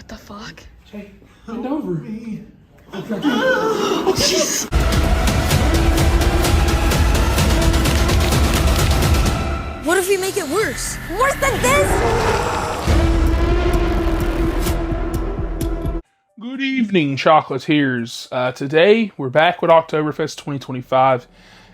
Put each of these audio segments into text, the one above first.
What the fuck? Jay, bend over. Me. Oh, jeez. What if we make it worse? Worse than this? Good evening, chocolatiers. Today, we're back with Octoberfest 2025,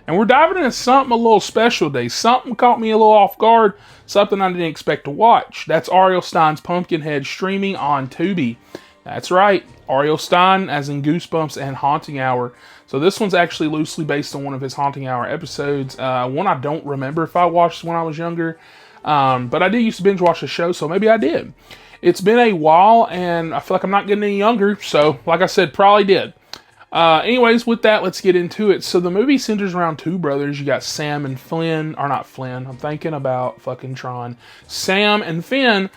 and we're diving into something a little special today. Something caught me a little off guard, something I didn't expect to watch. That's R.L. Stine's Pumpkinhead streaming on Tubi. That's right, R.L. Stine, as in Goosebumps and Haunting Hour. So this one's actually loosely based on one of his Haunting Hour episodes. One I don't remember if I watched when I was younger, but I did used to binge watch the show, so maybe I did. It's been a while, and I feel like I'm not getting any younger, so like I said, probably did. Anyways, with that, let's get into it. So the movie centers around two brothers. You got Sam and Flynn, or not Flynn, I'm thinking about fucking Tron. Sam and Finn.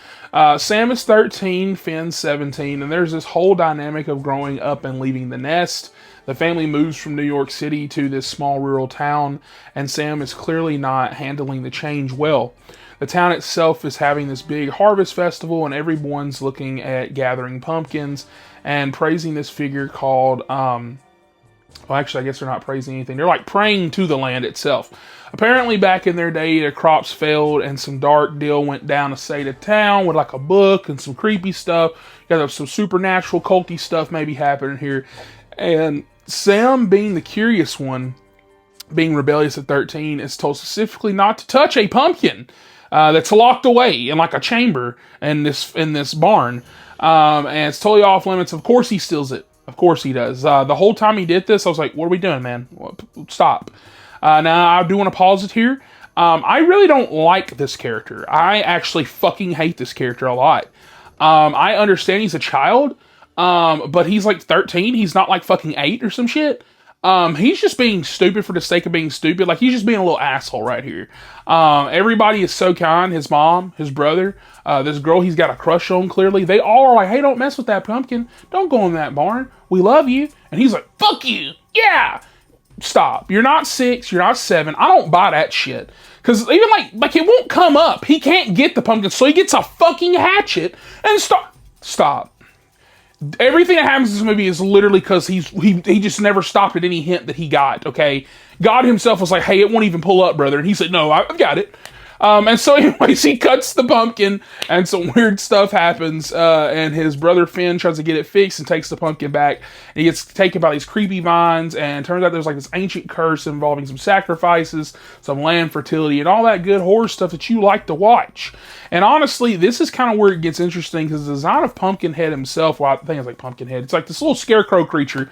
Sam is 13, Finn's 17, and there's this whole dynamic of growing up and leaving the nest. The family moves from New York City to this small rural town, and Sam is clearly not handling the change well. The town itself is having this big harvest festival, and everyone's looking at gathering pumpkins and praising this figure called, well, actually, I guess they're not praising anything. They're like praying to the land itself. Apparently, back in their day, their crops failed, and some dark deal went down to say the town with like a book and some creepy stuff. You got some supernatural, culty stuff maybe happening here. And Sam, being the curious one, being rebellious at 13, is told specifically not to touch a pumpkin that's locked away in like a chamber in this barn. And it's totally off limits. Of course he steals it. Of course he does. The whole time he did this, I was like, what are we doing, man? Stop. Now, I do want to pause it here. I really don't like this character. I actually fucking hate this character a lot. I understand he's a child, but he's like 13. He's not like fucking 8 or some shit. He's just being stupid for the sake of being stupid. Like, he's just being a little asshole right here. Everybody is so kind. His mom, his brother, this girl he's got a crush on, clearly. They all are like, hey, don't mess with that pumpkin. Don't go in that barn. We love you. And he's like, fuck you. Yeah. Stop. You're not 6. You're not 7. I don't buy that shit. Because even like it won't come up. He can't get the pumpkin, so he gets a fucking hatchet and stop. Everything that happens in this movie is literally because he just never stopped at any hint that he got, okay? God himself was like, hey, it won't even pull up, brother. And he said, no, I've got it. And so anyways, he cuts the pumpkin, and some weird stuff happens, and his brother Finn tries to get it fixed and takes the pumpkin back. And he gets taken by these creepy vines, and it turns out there's like this ancient curse involving some sacrifices, some land fertility, and all that good horror stuff that you like to watch. And honestly, this is kind of where it gets interesting, because the design of Pumpkinhead himself, well, I think it's like Pumpkinhead, it's like this little scarecrow creature,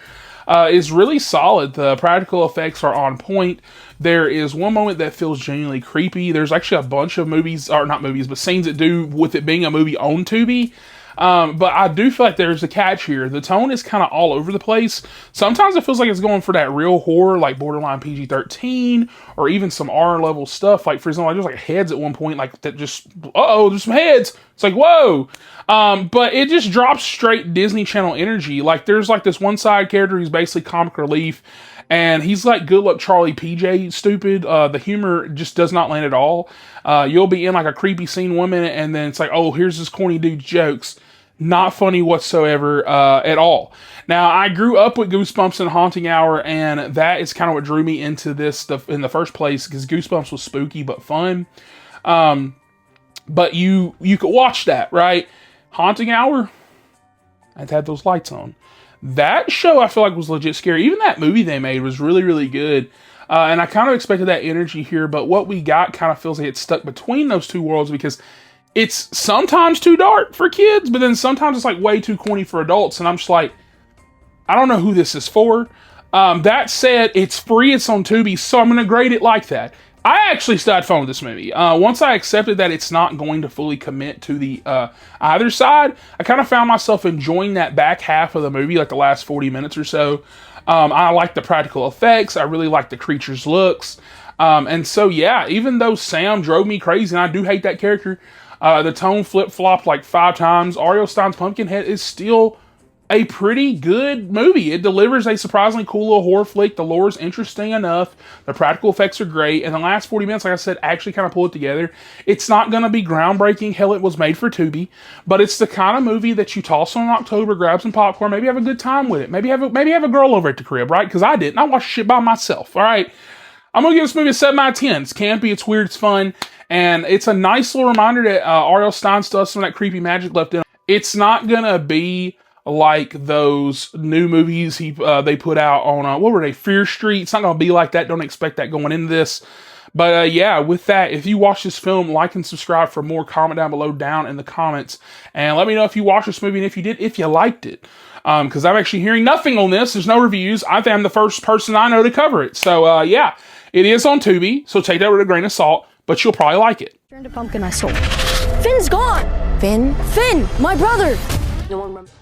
is really solid. The practical effects are on point. There is one moment that feels genuinely creepy. There's actually a bunch of movies, or not movies, but scenes that do with it being a movie on Tubi. But I do feel like there's a catch here. The tone is kind of all over the place. Sometimes it feels like it's going for that real horror, like borderline PG-13, or even some R level stuff. Like, for example, like, there's like heads at one point, like that just, there's some heads. It's like, whoa. But it just drops straight Disney Channel energy. Like, there's like this one side character who's basically comic relief, and he's like Good Luck Charlie PJ stupid. The humor just does not land at all. You'll be in like a creepy scene 1 minute, and then it's like, oh, here's this corny dude's jokes. Not funny whatsoever at all. Now, I grew up with Goosebumps and Haunting Hour, and that is kind of what drew me into this stuff in the first place, because Goosebumps was spooky but fun. But you could watch that, right? Haunting Hour, I'd had those lights on. That show I feel like was legit scary. Even that movie they made was really, really good. And I kind of expected that energy here, but what we got kind of feels like it's stuck between those two worlds, because it's sometimes too dark for kids, but then sometimes it's like way too corny for adults. And I'm just like, I don't know who this is for. That said, it's free. It's on Tubi, so I'm going to grade it like that. I actually still had fun with this movie. Once I accepted that it's not going to fully commit to the either side, I kind of found myself enjoying that back half of the movie, like the last 40 minutes or so. I like the practical effects. I really like the creature's looks. And so, yeah, even though Sam drove me crazy, and I do hate that character, the tone flip-flopped like 5 times, R.L. Stine's Pumpkinhead is still a pretty good movie. It delivers a surprisingly cool little horror flick. The lore is interesting enough. The practical effects are great. And the last 40 minutes, like I said, actually kind of pull it together. It's not going to be groundbreaking. Hell, it was made for Tubi. But it's the kind of movie that you toss on in October, grab some popcorn, maybe have a good time with it. Maybe have a girl over at the crib, right? Because I didn't. I watched shit by myself, all right? I'm going to give this movie a 7 out of 10. It's campy, it's weird, it's fun. And it's a nice little reminder that R.L. Stine still has some of that creepy magic left in. It's not going to be like those new movies they put out on, what were they, Fear Street. It's not going to be like that. Don't expect that going into this. But yeah, with that, if you watch this film, like and subscribe for more. Comment down below down in the comments. And let me know if you watched this movie and if you did, if you liked it. Because I'm actually hearing nothing on this. There's no reviews. I think I'm the first person I know to cover it. So yeah, it is on Tubi. So take that with a grain of salt. But you'll probably like it. Turn to pumpkin I sold. Finn's gone! Finn? Finn! My brother! No one remembers.